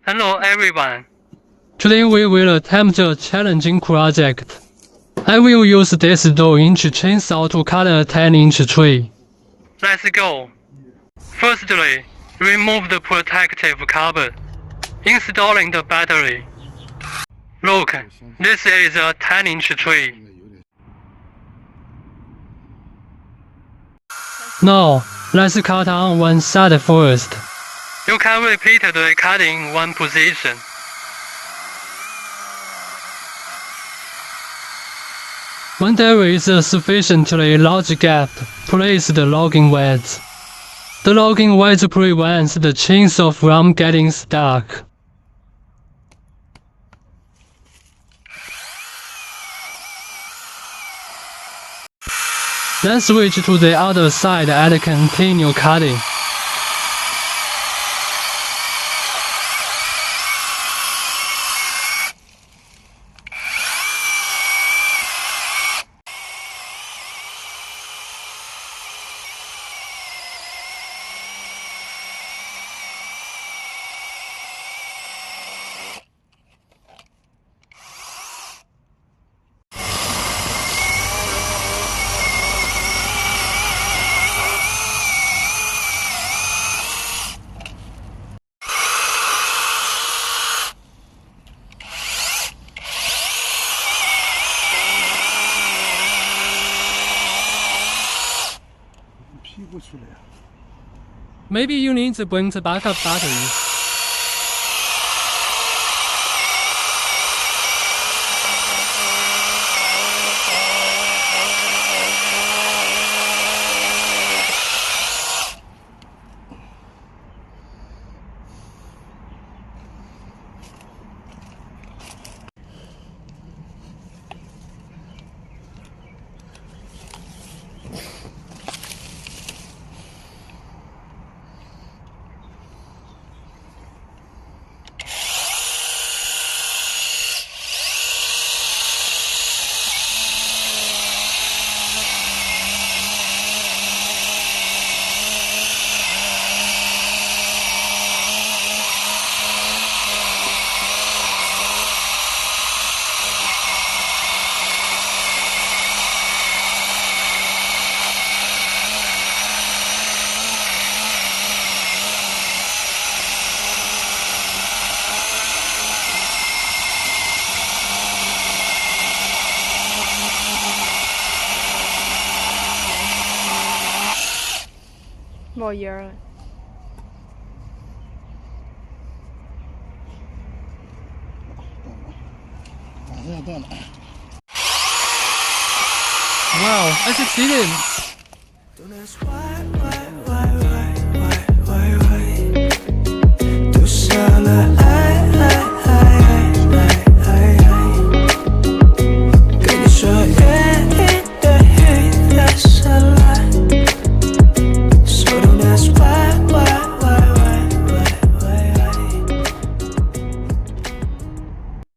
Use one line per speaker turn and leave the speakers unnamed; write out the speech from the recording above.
Hello everyone.
Today we will attempt a challenging project. I will use this dough-inch chainsaw to cut a 10-inch tree.
Let's go. Firstly, remove the protective cover. Installing the battery. Look, this is a 10-inch tree.
Now, let's cut on one side first.
You can repeatedly cut in one position.
When there is a sufficiently large gap, place the logging wedge. The logging wedge prevents the chainsaw from getting stuck. Then switch to the other side and continue cutting. Maybe you need to bring the backup battery.
Bỏ giờ rồi.
Wow, I succeeded!